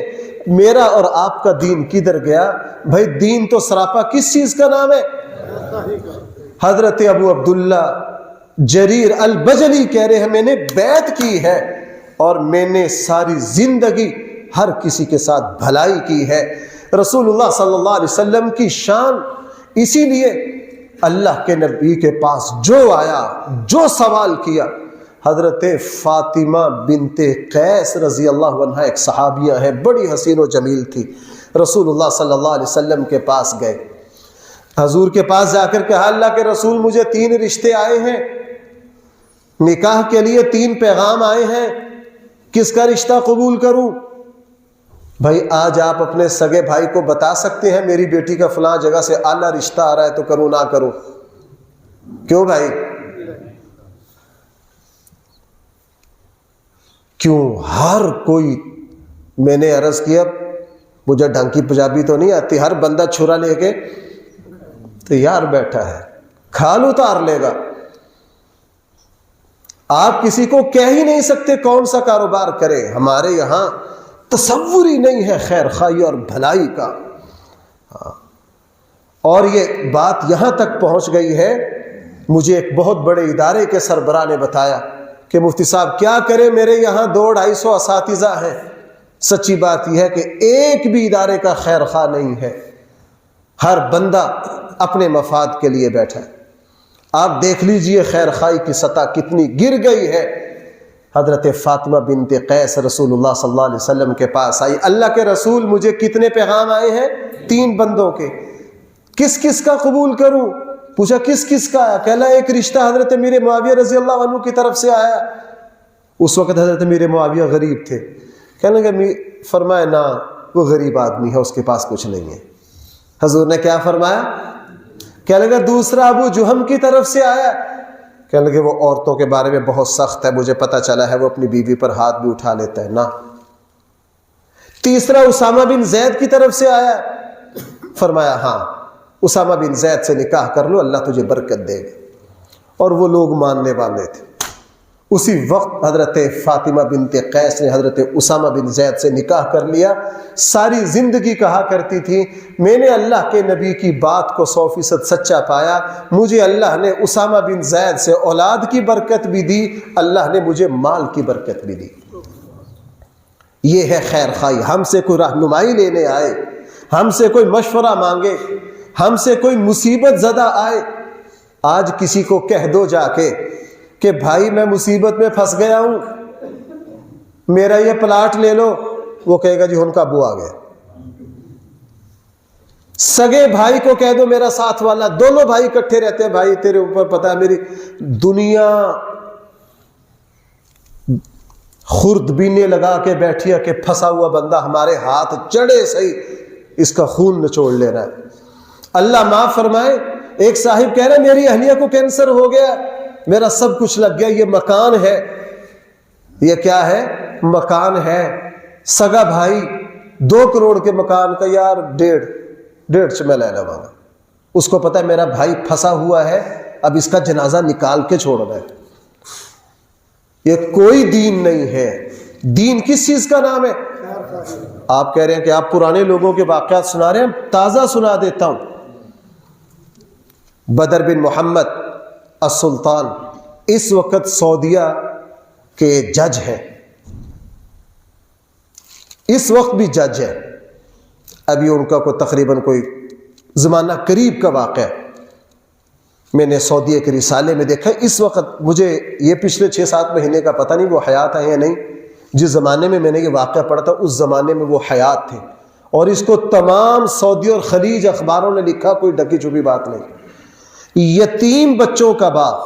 S1: میرا اور آپ کا دین کدھر گیا؟ بھائی دین تو سراپا کس چیز کا نام ہے؟ حضرت ابو عبداللہ جریر البجلی کہہ رہے ہیں میں نے بیعت کی ہے اور میں نے ساری زندگی ہر کسی کے ساتھ بھلائی کی ہے۔ رسول اللہ صلی اللہ علیہ وسلم کی شان، اسی لیے اللہ کے نبی کے پاس جو آیا، جو سوال کیا، حضرت فاطمہ بنت قیس رضی اللہ عنہ ایک صحابیہ ہے، بڑی حسین و جمیل تھی، رسول اللہ صلی اللہ علیہ وسلم کے پاس گئے، حضور کے پاس جا کر کہا اللہ کے رسول مجھے 3 رشتے آئے ہیں، نکاح کے لیے 3 پیغام آئے ہیں، کس کا رشتہ قبول کروں؟ بھائی آج آپ اپنے سگے بھائی کو بتا سکتے ہیں میری بیٹی کا فلاں جگہ سے اعلیٰ رشتہ آ رہا ہے تو کروں نہ کروں؟ کیوں بھائی؟ کیوں؟ ہر کوئی، میں نے عرض کیا مجھے ڈھنگ کی پنجابی تو نہیں آتی، ہر بندہ چھرا لے کے تیار بیٹھا ہے، کھال اتار لے گا۔ آپ کسی کو کہہ ہی نہیں سکتے کون سا کاروبار کرے۔ ہمارے یہاں تصور ہی نہیں ہے خیر خواہی اور بھلائی کا۔ اور یہ بات یہاں تک پہنچ گئی ہے، مجھے ایک بہت بڑے ادارے کے سربراہ نے بتایا کہ مفتی صاحب کیا کرے، میرے یہاں 200-250 اساتذہ ہیں، سچی بات یہ ہے کہ ایک بھی ادارے کا خیر خواہ نہیں ہے، ہر بندہ اپنے مفاد کے لیے بیٹھا ہے۔ آپ دیکھ لیجئے خیر خواہی کی سطح کتنی گر گئی ہے۔ حضرت فاطمہ بنت قیس رسول اللہ صلی اللہ علیہ وسلم کے پاس آئی، اللہ کے رسول مجھے کتنے پیغام آئے ہیں؟ 3 بندوں کے، کس کس کا قبول کروں؟ پوچھا کس کس کا آیا؟ کہلا ایک رشتہ حضرت امیر معاویہ رضی اللہ عنہ کی طرف سے آیا۔ اس وقت حضرت امیر معاویہ غریب تھے، کہنے لگے، فرمایا نہ وہ غریب آدمی ہے، اس کے پاس کچھ نہیں ہے۔ حضور نے کیا فرمایا؟ کہنے لگا دوسرا ابو جہم کی طرف سے آیا، کہنے لگے وہ عورتوں کے بارے میں بہت سخت ہے، مجھے پتہ چلا ہے وہ اپنی بیوی پر ہاتھ بھی اٹھا لیتا ہے، نہ۔ تیسرا اسامہ بن زید کی طرف سے آیا، فرمایا ہاں اسامہ بن زید سے نکاح کر لو، اللہ تجھے برکت دے گا۔ اور وہ لوگ ماننے والے تھے۔ اسی وقت حضرت فاطمہ بنت قیس نے حضرت اسامہ بن زید سے نکاح کر لیا۔ ساری زندگی کہا کرتی تھی میں نے اللہ کے نبی کی بات کو 100% سچا پایا، مجھے اللہ نے اسامہ بن زید سے اولاد کی برکت بھی دی، اللہ نے مجھے مال کی برکت بھی دی۔ یہ ہے خیر خواہی۔ ہم سے کوئی رہنمائی لینے آئے، ہم سے کوئی مشورہ مانگے، ہم سے کوئی مصیبت زدہ آئے، آج کسی کو کہہ دو جا کے کہ بھائی میں مصیبت میں پھنس گیا ہوں، میرا یہ پلاٹ لے لو، وہ کہے گا جی ان کا ابو آ گیا۔ سگے بھائی کو کہہ دو میرا ساتھ والا، دونوں بھائی اکٹھے رہتے ہیں، بھائی تیرے اوپر پتہ ہے میری دنیا خوردبینے لگا کے بیٹھی ہے کہ پھنسا ہوا بندہ ہمارے ہاتھ چڑھے صحیح اس کا خون نچوڑ لے رہا ہے۔ اللہ معاف فرمائے، ایک صاحب کہہ رہے میری اہلیہ کو کینسر ہو گیا، میرا سب کچھ لگ گیا، یہ مکان ہے۔ یہ کیا ہے؟ مکان ہے۔ سگا بھائی 2 کروڑ کے مکان کا، یار 1.5 میں لے لوں گا۔ اس کو پتا ہے میرا بھائی پھنسا ہوا ہے، اب اس کا جنازہ نکال کے چھوڑنا ہے۔ یہ کوئی دین نہیں ہے۔ دین کس چیز کا نام ہے؟ آپ کہہ رہے ہیں کہ آپ پرانے لوگوں کے واقعات سنا رہے ہیں، تازہ سنا دیتا ہوں۔ بدر بن محمد السلطان اس وقت سعودیہ کے جج ہیں، اس وقت بھی جج ہے، ابھی ان کا کوئی تقریباً کوئی زمانہ قریب کا واقعہ ہے، میں نے سعودیہ کے رسالے میں دیکھا۔ اس وقت مجھے یہ پچھلے 6-7 مہینے کا پتہ نہیں وہ حیات ہیں یا نہیں، جس زمانے میں نے یہ واقعہ پڑھا تھا اس زمانے میں وہ حیات تھے، اور اس کو تمام سعودی اور خلیج اخباروں نے لکھا، کوئی ڈکی چھپی بات نہیں۔ یتیم بچوں کا باغ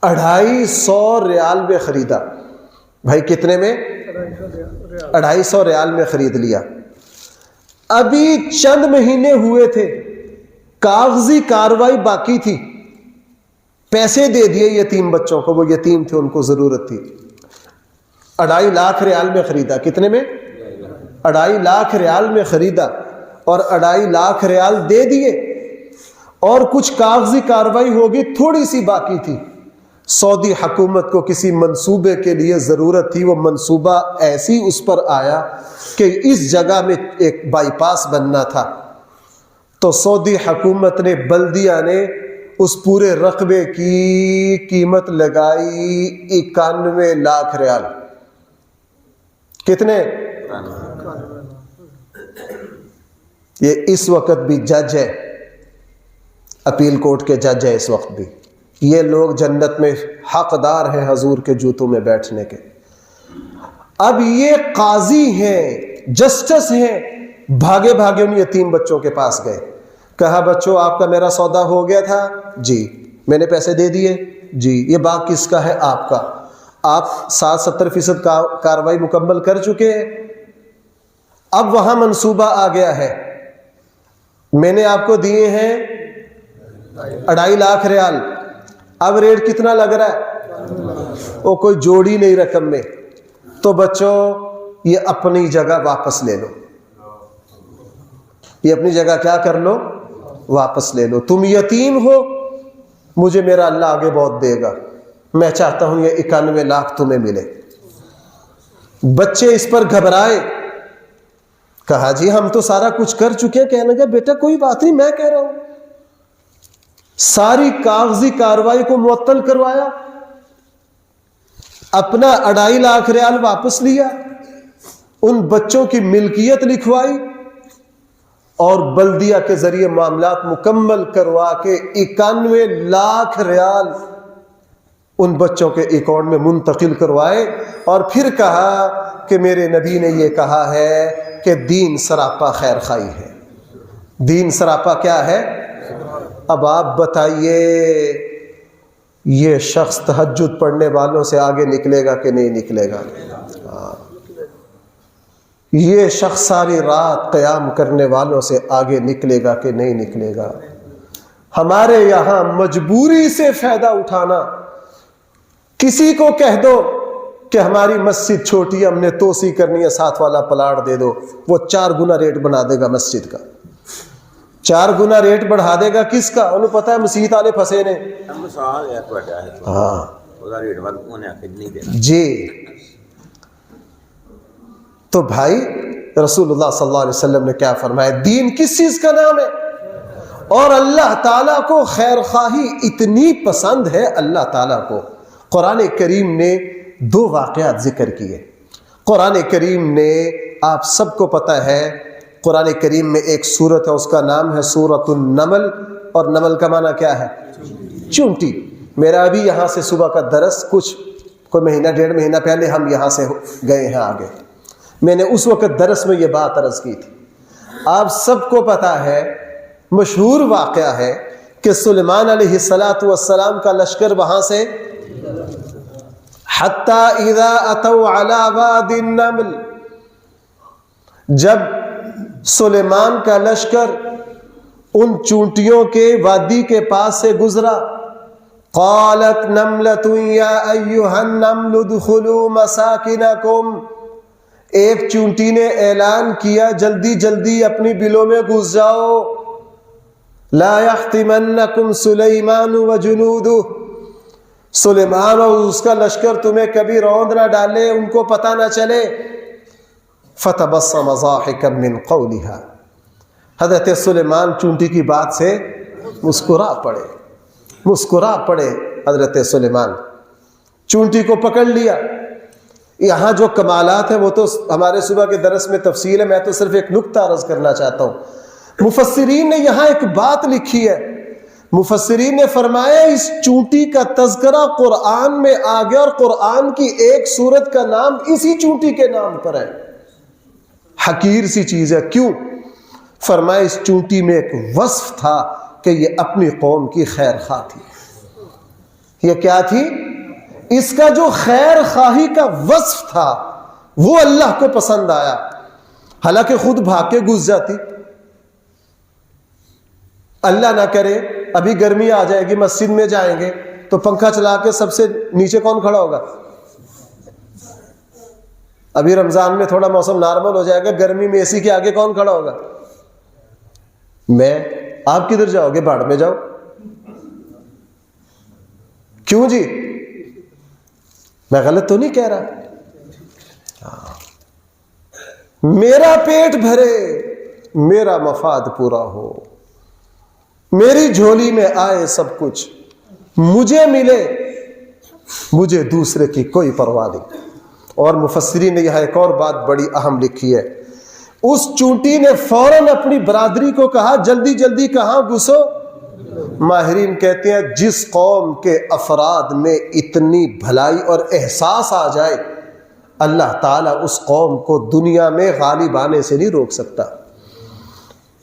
S1: 250 ریال میں خریدا۔ بھائی کتنے میں؟ 250 ریال میں خرید لیا۔ ابھی چند مہینے ہوئے تھے، کاغذی کاروائی باقی تھی، پیسے دے دیے یتیم بچوں کو، وہ یتیم تھے، ان کو ضرورت تھی۔ 2.5 لاکھ ریال میں خریدا۔ کتنے میں؟ 2.5 لاکھ ریال میں خریدا، اور 2.5 لاکھ ریال دے دیے، اور کچھ کاغذی کاروائی ہوگی، تھوڑی سی باقی تھی۔ سعودی حکومت کو کسی منصوبے کے لیے ضرورت تھی، وہ منصوبہ ایسی اس پر آیا کہ اس جگہ میں ایک بائی پاس بننا تھا، تو سعودی حکومت نے، بلدیہ نے اس پورے رقبے کی قیمت لگائی 91 لاکھ ریال۔ کتنے؟ یہ اس وقت بھی جج ہے، اپیل کورٹ کے جج ہے اس وقت بھی۔ یہ لوگ جنت میں حقدار ہیں حضور کے جوتوں میں بیٹھنے کے۔ اب یہ قاضی ہیں، جسٹس ہیں، بھاگے بھاگے ان یتیم بچوں کے پاس گئے، کہا بچوں آپ کا میرا سودا ہو گیا تھا؟ جی۔ میں نے پیسے دے دیے؟ جی۔ یہ باغ کس کا ہے؟ آپ کا۔ آپ 60-70% کاروائی مکمل کر چکے ہیں، اب وہاں منصوبہ آ گیا ہے، میں نے آپ کو دیے ہیں 2.5 لاکھ ریال، اب ریٹ کتنا لگ رہا ہے؟ وہ کوئی جوڑی نہیں رقم میں۔ تو بچوں یہ اپنی جگہ واپس لے لو، یہ اپنی جگہ کیا کر لو؟ واپس لے لو۔ تم یتیم ہو، مجھے میرا اللہ آگے بہت دے گا، میں چاہتا ہوں یہ 91 لاکھ تمہیں ملے۔ بچے اس پر گھبرائے، کہا جی ہم تو سارا کچھ کر چکے ہیں۔ کہنے لگا بیٹا کوئی بات نہیں، میں کہہ رہا ہوں۔ ساری کاغذی کاروائی کو معطل کروایا، اپنا 2.5 لاکھ ریال واپس لیا، ان بچوں کی ملکیت لکھوائی، اور بلدیہ کے ذریعے معاملات مکمل کروا کے 91 لاکھ ریال ان بچوں کے اکاؤنٹ میں منتقل کروائے، اور پھر کہا کہ میرے نبی نے یہ کہا ہے کہ دین سراپا خیر خواہی ہے۔ دین سراپا کیا ہے؟ اب آپ بتائیے یہ شخص تہجد پڑھنے والوں سے آگے نکلے گا کہ نہیں نکلے گا؟ یہ شخص ساری رات قیام کرنے والوں سے آگے نکلے گا کہ نہیں نکلے گا؟ ہمارے یہاں مجبوری سے فائدہ اٹھانا، کسی کو کہہ دو کہ ہماری مسجد چھوٹی ہے، ہم نے توسیع کرنی ہے، ساتھ والا پلاٹ دے دو، وہ 4 گنا ریٹ بنا دے گا مسجد کا، 4 گنا ریٹ بڑھا دے گا۔ کس کا؟ انہوں پتہ ہے مسیحت والے پھنسے نے۔ ہاں جی۔ تو بھائی رسول اللہ صلی اللہ علیہ وسلم نے کیا فرمایا؟ دین کس چیز کا نام ہے؟ اور اللہ تعالیٰ کو خیر خواہی اتنی پسند ہے، اللہ تعالیٰ کو قرآن کریم نے 2 واقعات ذکر کیے۔ قرآن کریم نے، آپ سب کو پتہ ہے، قرآن کریم میں ایک سورت ہے، اس کا نام ہے سورۃ النمل، اور نمل کا معنی کیا ہے؟ چونٹی۔ میرا ابھی یہاں سے صبح کا درس کوئی مہینہ 1.5 مہینہ پہلے ہم یہاں سے گئے ہیں آگے، میں نے اس وقت درس میں یہ بات عرض کی تھی۔ آپ سب کو پتہ ہے، مشہور واقعہ ہے کہ سلیمان علیہ السلام کا لشکر وہاں سے حتی اذا اتوا علی واد النمل، جب سلیمان کا لشکر ان چونٹیوں کے وادی کے پاس سے گزرا، قالت نملۃ یا ایھا النمل ادخلوا مساکنکم، ایک چونٹی نے اعلان کیا جلدی جلدی اپنی بلوں میں گھس جاؤ، لا یحطمنکم سلیمان وجنودہ، سلیمان اور اس کا لشکر تمہیں کبھی روند نہ ڈالے، ان کو پتہ نہ چلے۔ فتبسم ضاحکا من قولها، حضرت سلیمان چونٹی کی بات سے مسکرا پڑے حضرت سلیمان، چونٹی کو پکڑ لیا۔ یہاں جو کمالات ہیں وہ تو ہمارے صبح کے درس میں تفصیل ہے، میں تو صرف ایک نکتہ عرض کرنا چاہتا ہوں۔ مفسرین نے یہاں ایک بات لکھی ہے، مفسرین نے فرمایا اس چونٹی کا تذکرہ قرآن میں آ گیا اور قرآن کی ایک سورت کا نام اسی چونٹی کے نام پر ہے. حقیر سی چیز ہے. کیوں؟ فرمایا اس چونٹی میں ایک وصف تھا کہ یہ اپنی قوم کی خیر خواہ تھی. یہ کیا تھی؟ اس کا جو خیر خواہی کا وصف تھا وہ اللہ کو پسند آیا. حالانکہ خود بھاگ کے گھس جاتی. اللہ نہ کرے ابھی گرمی آ جائے گی, مسجد میں جائیں گے تو پنکھا چلا کے سب سے نیچے کون کھڑا ہوگا؟ ابھی رمضان میں تھوڑا موسم نارمل ہو جائے گا, گرمی میں اے سی کے آگے کون کھڑا ہوگا؟ میں. آپ کدھر جاؤ گے؟ باڑ میں جاؤ. کیوں جی؟ میں غلط تو نہیں کہہ رہا. میرا پیٹ بھرے, میرا مفاد پورا ہو, میری جھولی میں آئے سب کچھ, مجھے ملے, مجھے دوسرے کی کوئی پرواہ نہیں. اور مفسرین نے یہاں ایک اور بات بڑی اہم لکھی ہے. اس چونٹی نے فوراً اپنی برادری کو کہا جلدی جلدی کہاں گھسو. ماہرین کہتے ہیں جس قوم کے افراد میں اتنی بھلائی اور احساس آ جائے اللہ تعالیٰ اس قوم کو دنیا میں غالب آنے سے نہیں روک سکتا.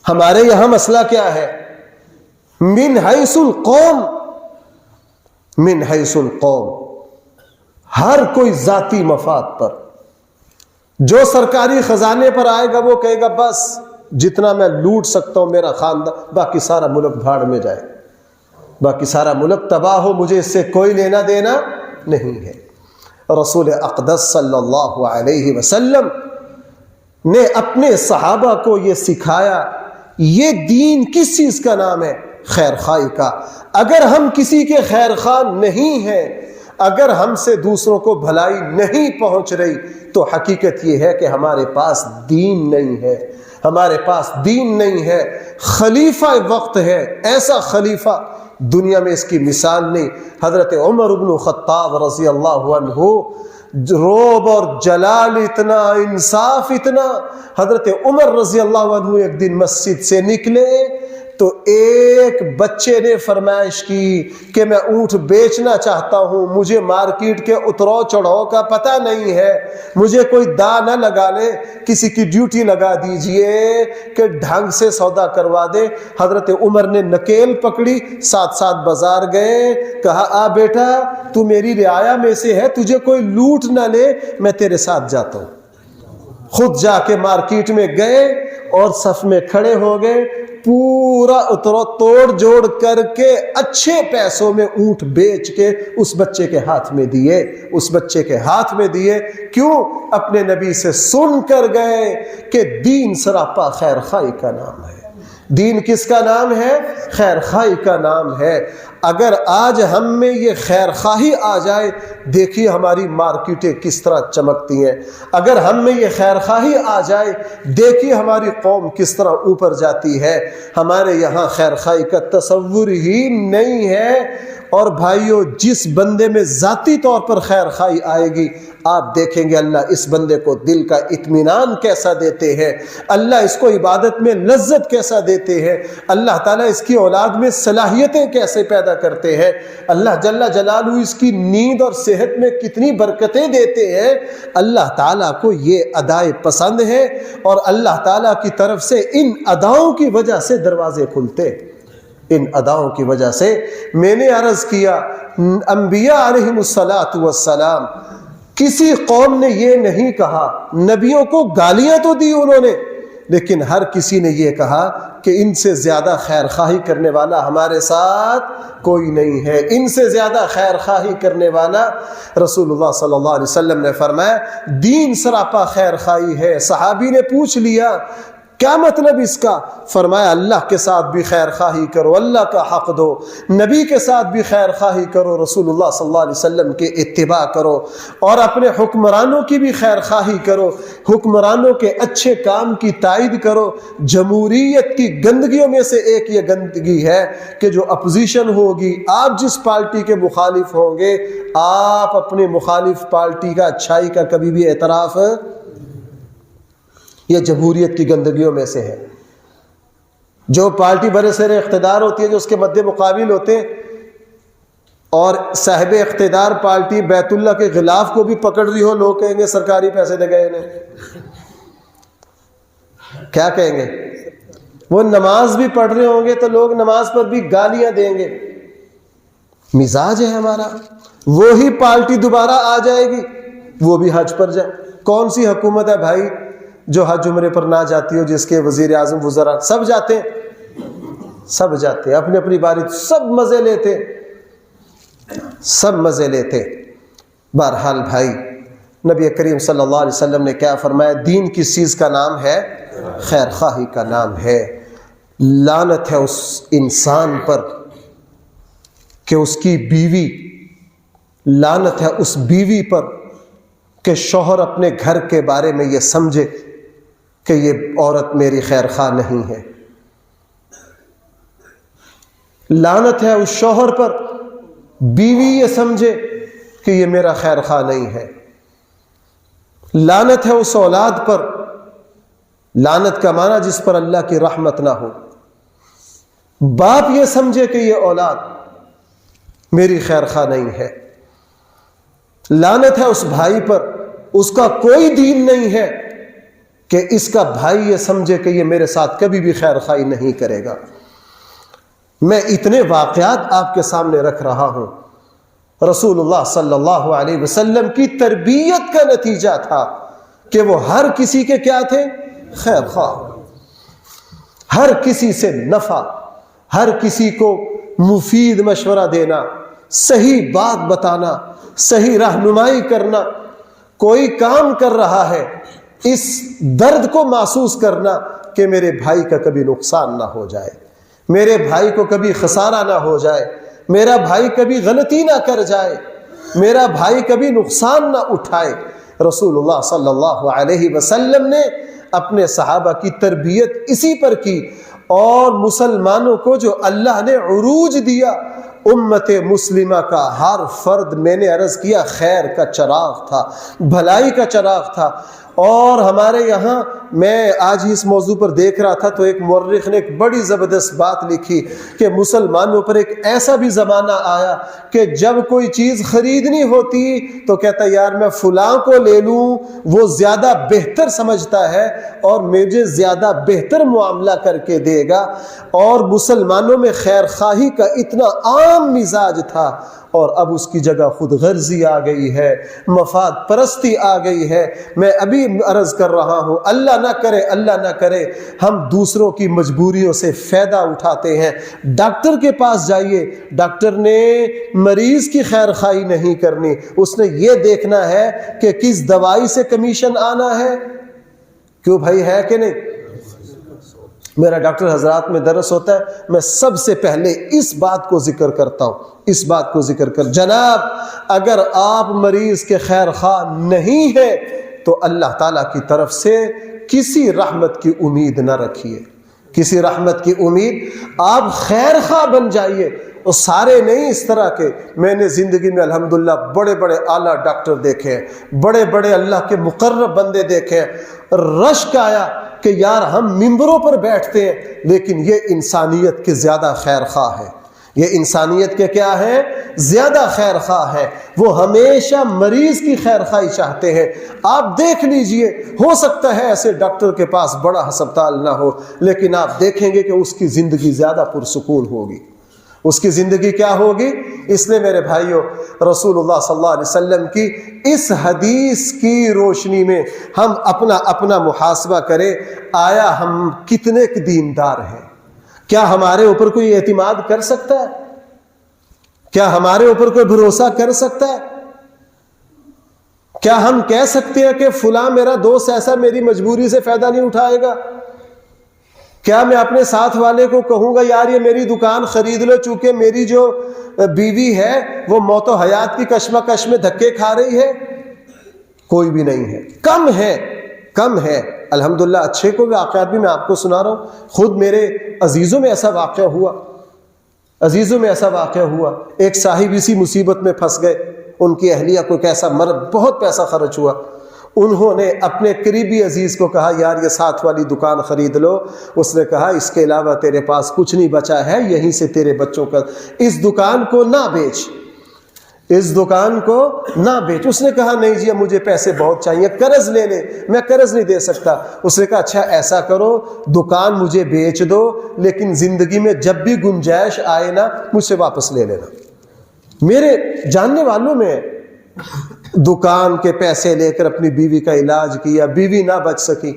S1: ہمارے یہاں مسئلہ کیا ہے؟ من حیث القوم, من حیث القوم, ہر کوئی ذاتی مفاد پر. جو سرکاری خزانے پر آئے گا وہ کہے گا بس جتنا میں لوٹ سکتا ہوں میرا خاندان, باقی سارا ملک بھاڑ میں جائے, باقی سارا ملک تباہ ہو, مجھے اس سے کوئی لینا دینا نہیں ہے. رسول اقدس صلی اللہ علیہ وسلم نے اپنے صحابہ کو یہ سکھایا. یہ دین کس چیز کا نام ہے؟ خیر خواہی کا. اگر ہم کسی کے خیر خواہ نہیں ہیں, اگر ہم سے دوسروں کو بھلائی نہیں پہنچ رہی تو حقیقت یہ ہے کہ ہمارے پاس دین نہیں ہے, ہمارے پاس دین نہیں ہے. خلیفہ وقت ہے, ایسا خلیفہ دنیا میں اس کی مثال نہیں. حضرت عمر بن خطاب رضی اللہ عنہ, روب اور جلال اتنا, انصاف اتنا. حضرت عمر رضی اللہ عنہ ایک دن مسجد سے نکلے تو ایک بچے نے فرمائش کی کہ میں اونٹ بیچنا چاہتا ہوں, مجھے مارکیٹ کے اترو چڑھاؤ کا پتہ نہیں ہے, مجھے کوئی دا نہ لگا لے, کسی کی ڈیوٹی لگا دیجئے کہ ڈھنگ سے سودا کروا دے. حضرت عمر نے نکیل پکڑی, ساتھ ساتھ بازار گئے, کہا آ بیٹا تو میری رعایا میں سے ہے, تجھے کوئی لوٹ نہ لے, میں تیرے ساتھ جاتا ہوں. خود جا کے مارکیٹ میں گئے اور صف میں کھڑے ہو گئے, پورا اترو توڑ جوڑ کر کے اچھے پیسوں میں اونٹ بیچ کے اس بچے کے ہاتھ میں دیے, اس بچے کے ہاتھ میں دیے. کیوں؟ اپنے نبی سے سن کر گئے کہ دین سراپا خیر خواہی کا نام ہے. دین کس کا نام ہے؟ خیر خواہی کا نام ہے. اگر آج ہم میں یہ خیر خواہی آ جائے, دیکھیے ہماری مارکیٹیں کس طرح چمکتی ہیں. اگر ہم میں یہ خیر خواہی آ جائے, دیکھیے ہماری قوم کس طرح اوپر جاتی ہے. ہمارے یہاں خیر خواہی کا تصور ہی نہیں ہے. اور بھائیو, جس بندے میں ذاتی طور پر خیر خواہی آئے گی آپ دیکھیں گے اللہ اس بندے کو دل کا اطمینان کیسا دیتے ہیں, اللہ اس کو عبادت میں لذت کیسا دیتے ہیں, اللہ تعالیٰ اس کی اولاد میں صلاحیتیں کیسے پیدا کرتے ہیں, اللہ جل جلالہ اس کی نیند اور صحت میں کتنی برکتیں دیتے ہیں. اللہ تعالیٰ کو یہ ادائیں پسند ہے اور اللہ تعالیٰ کی طرف سے ان اداؤں کی وجہ سے دروازے کھلتے, ان اداؤں کی وجہ سے. میں نے عرض کیا انبیاء علیہم الصلاۃ والسلام, کسی قوم نے یہ نہیں کہا, نبیوں کو گالیاں تو دی انہوں نے, لیکن ہر کسی نے یہ کہا کہ ان سے زیادہ خیر خواہی کرنے والا ہمارے ساتھ کوئی نہیں ہے, ان سے زیادہ خیر خواہی کرنے والا. رسول اللہ صلی اللہ علیہ وسلم نے فرمایا دین سراپا خیر خواہی ہے. صحابی نے پوچھ لیا کیا مطلب اس کا؟ فرمایا اللہ کے ساتھ بھی خیر خواہی کرو, اللہ کا حق دو, نبی کے ساتھ بھی خیر خواہی کرو, رسول اللہ صلی اللہ علیہ وسلم کے اتباع کرو, اور اپنے حکمرانوں کی بھی خیر خواہی کرو, حکمرانوں کے اچھے کام کی تائید کرو. جمہوریت کی گندگیوں میں سے ایک یہ گندگی ہے کہ جو اپوزیشن ہوگی, آپ جس پارٹی کے مخالف ہوں گے, آپ اپنے مخالف پارٹی کا اچھائی کا کبھی بھی اعتراف, یہ جمہوریت کی گندگیوں میں سے ہے. جو پارٹی برسر اقتدار ہوتی ہے جو اس کے مد مقابل ہوتے ہیں، اور صاحب اقتدار پارٹی بیت اللہ کے غلاف کو بھی پکڑ رہی ہو، لوگ کہیں گے سرکاری پیسے لگائے انہیں، کیا کہیں گے؟ وہ نماز بھی پڑھ رہے ہوں گے تو لوگ نماز پر بھی گالیاں دیں گے۔ مزاج ہے ہمارا، وہی پارٹی دوبارہ آ جائے گی، وہ بھی حج پر جائے۔ کون سی حکومت ہے بھائی جو حج عمرے پر نہ جاتی ہو، جس کے وزیر اعظم وزراء سب جاتے ہیں، سب جاتے ہیں، اپنی اپنی باری، سب مزے لیتے، سب مزے لیتے۔ بہرحال بھائی، نبی کریم صلی اللہ علیہ وسلم نے کیا فرمایا؟ دین کس چیز کا نام ہے؟ خیر خواہی کا نام ہے۔ لعنت ہے اس انسان پر کہ اس کی بیوی، لعنت ہے اس بیوی پر کہ شوہر اپنے گھر کے بارے میں یہ سمجھے کہ یہ عورت میری خیر خواہ نہیں ہے۔ لعنت ہے اس شوہر پر، بیوی یہ سمجھے کہ یہ میرا خیر خواہ نہیں ہے۔ لعنت ہے اس اولاد پر، لعنت کا معنی جس پر اللہ کی رحمت نہ ہو۔ باپ یہ سمجھے کہ یہ اولاد میری خیر خواہ نہیں ہے۔ لعنت ہے اس بھائی پر، اس کا کوئی دین نہیں ہے کہ اس کا بھائی یہ سمجھے کہ یہ میرے ساتھ کبھی بھی خیر خواہی نہیں کرے گا۔ میں اتنے واقعات آپ کے سامنے رکھ رہا ہوں۔ رسول اللہ صلی اللہ علیہ وسلم کی تربیت کا نتیجہ تھا کہ وہ ہر کسی کے کیا تھے؟ خیر خواہ، ہر کسی سے نفع، ہر کسی کو مفید مشورہ دینا، صحیح بات بتانا، صحیح رہنمائی کرنا۔ کوئی کام کر رہا ہے، اس درد کو محسوس کرنا کہ میرے بھائی کا کبھی نقصان نہ ہو جائے، میرے بھائی کو کبھی خسارہ نہ ہو جائے، میرا بھائی کبھی غلطی نہ کر جائے، میرا بھائی کبھی نقصان نہ اٹھائے۔ رسول اللہ صلی اللہ علیہ وسلم نے اپنے صحابہ کی تربیت اسی پر کی، اور مسلمانوں کو جو اللہ نے عروج دیا، امت مسلمہ کا ہر فرد، میں نے عرض کیا، خیر کا چراغ تھا، بھلائی کا چراغ تھا۔ اور ہمارے یہاں، میں آج ہی اس موضوع پر دیکھ رہا تھا تو ایک مورخ نے ایک بڑی زبردست بات لکھی کہ مسلمانوں پر ایک ایسا بھی زمانہ آیا کہ جب کوئی چیز خریدنی ہوتی تو کہتا یار میں فلاں کو لے لوں، وہ زیادہ بہتر سمجھتا ہے اور مجھے زیادہ بہتر معاملہ کر کے دے گا۔ اور مسلمانوں میں خیر خواہی کا اتنا عام مزاج تھا، اور اب اس کی جگہ خود غرضی آ گئی ہے، مفاد پرستی آ گئی ہے۔ میں ابھی عرض کر رہا ہوں، اللہ نہ کرے، اللہ نہ کرے ہم دوسروں کی مجبوریوں سے فائدہ اٹھاتے ہیں۔ ڈاکٹر کے پاس جائیے، ڈاکٹر نے مریض کی خیر خواہی نہیں کرنی، اس نے یہ دیکھنا ہے کہ کس دوائی سے کمیشن آنا ہے۔ کیوں بھائی، ہے کہ نہیں؟ میرا ڈاکٹر حضرات میں درس ہوتا ہے، میں سب سے پہلے اس بات کو ذکر کرتا ہوں، اس بات کو ذکر کر، جناب اگر آپ مریض کے خیر خواہ نہیں ہیں تو اللہ تعالیٰ کی طرف سے کسی رحمت کی امید نہ رکھیے، کسی رحمت کی امید، آپ خیر خواہ بن جائیے۔ اور سارے نہیں اس طرح کے، میں نے زندگی میں الحمدللہ بڑے بڑے اعلیٰ ڈاکٹر دیکھے ہیں، بڑے بڑے اللہ کے مقرب بندے دیکھے ہیں، رشک آیا کہ یار ہم ممبروں پر بیٹھتے ہیں لیکن یہ انسانیت کے زیادہ خیر خواہ ہے، یہ انسانیت کے کیا ہے؟ زیادہ خیر خواہ ہے۔ وہ ہمیشہ مریض کی خیر خواہی چاہتے ہیں۔ آپ دیکھ لیجئے، ہو سکتا ہے ایسے ڈاکٹر کے پاس بڑا ہسپتال نہ ہو، لیکن آپ دیکھیں گے کہ اس کی زندگی زیادہ پرسکون ہوگی، اس کی زندگی کیا ہوگی؟ اس لیے میرے بھائیوں، رسول اللہ صلی اللہ علیہ وسلم کی اس حدیث کی روشنی میں ہم اپنا محاسبہ کریں، آیا ہم کتنے دیندار ہیں؟ کیا ہمارے اوپر کوئی اعتماد کر سکتا ہے؟ کیا ہمارے اوپر کوئی بھروسہ کر سکتا ہے؟ کیا ہم کہہ سکتے ہیں کہ فلاں میرا دوست ایسا میری مجبوری سے فائدہ نہیں اٹھائے گا؟ کیا میں اپنے ساتھ والے کو کہوں گا یار یہ میری دکان خرید لو، چونکہ میری جو بیوی ہے وہ موت و حیات کی کشمکش میں دھکے کھا رہی ہے؟ کوئی بھی نہیں ہے، کم ہے، کم ہے۔ الحمدللہ اچھے کو واقعات بھی میں آپ کو سنا رہا ہوں، خود میرے عزیزوں میں ایسا واقعہ ہوا، عزیزوں میں ایسا واقعہ ہوا۔ ایک صاحب اسی مصیبت میں پھنس گئے، ان کی اہلیہ کو کیسا مرض، بہت پیسہ خرچ ہوا، انہوں نے اپنے قریبی عزیز کو کہا یار یہ ساتھ والی دکان خرید لو. اس نے کہا اس کے علاوہ تیرے پاس کچھ نہیں بچا ہے, یہیں سے تیرے بچوں کا, اس دکان کو نہ بیچ, اس دکان کو نہ بیچ. اس نے کہا نہیں جی مجھے پیسے بہت چاہیے, قرض لے لے, میں قرض نہیں دے سکتا. اس نے کہا اچھا ایسا کرو دکان مجھے بیچ دو, لیکن زندگی میں جب بھی گنجائش آئے نا مجھ سے واپس لے لینا. میرے جاننے والوں میں دکان کے پیسے لے کر اپنی بیوی کا علاج کیا, بیوی نہ بچ سکی,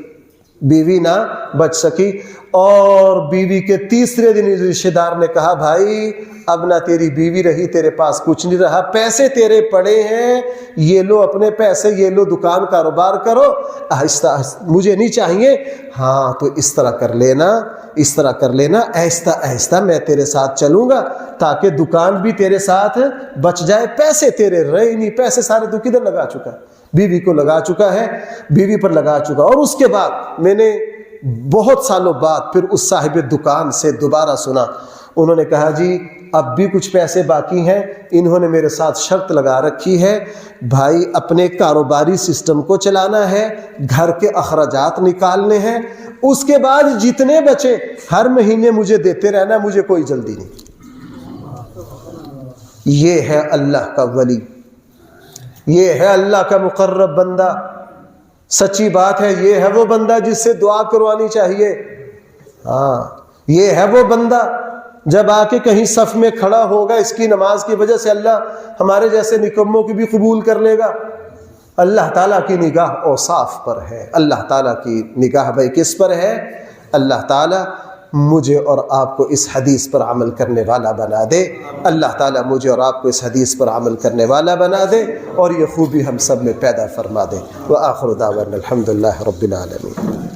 S1: بیوی نہ بچ سکی. اور بیوی کے تیسرے دن رشتہ دار نے کہا بھائی اب نہ تیری بیوی رہی, تیرے پاس کچھ نہیں رہا, پیسے تیرے پڑے ہیں, یہ لو اپنے پیسے, یہ لو دکان کاروبار کرو, آہستہ آہستہ, مجھے نہیں چاہیے. ہاں تو اس طرح کر لینا, اس طرح کر لینا, آہستہ آہستہ میں تیرے ساتھ چلوں گا تاکہ دکان بھی تیرے ساتھ بچ جائے, پیسے تیرے رہے نہیں. پیسے سارے تو کدھر لگا چکا ہے, بیوی کو لگا چکا ہے, بیوی پر لگا چکا. اور اس کے بعد میں نے بہت سالوں بعد پھر اس صاحب دکان سے دوبارہ سنا, انہوں نے کہا جی اب بھی کچھ پیسے باقی ہیں. انہوں نے میرے ساتھ شرط لگا رکھی ہے بھائی اپنے کاروباری سسٹم کو چلانا ہے, گھر کے اخراجات نکالنے ہیں, اس کے بعد جتنے بچے ہر مہینے مجھے دیتے رہنا, مجھے کوئی جلدی نہیں. یہ ہے اللہ کا ولی, یہ ہے اللہ کا مقرب بندہ. سچی بات ہے یہ ہے وہ بندہ جس سے دعا کروانی چاہیے. ہاں یہ ہے وہ بندہ جب آ کے کہیں صف میں کھڑا ہوگا, اس کی نماز کی وجہ سے اللہ ہمارے جیسے نکموں کی بھی قبول کر لے گا. اللہ تعالیٰ کی نگاہ اوصاف پر ہے, اللہ تعالیٰ کی نگاہ بھائی کس پر ہے؟ اللہ تعالیٰ مجھے اور آپ کو اس حدیث پر عمل کرنے والا بنا دے. اللہ تعالیٰ مجھے اور آپ کو اس حدیث پر عمل کرنے والا بنا دے اور یہ خوبی ہم سب میں پیدا فرما دے. وآخر دعوانا الحمدللہ رب العالمین.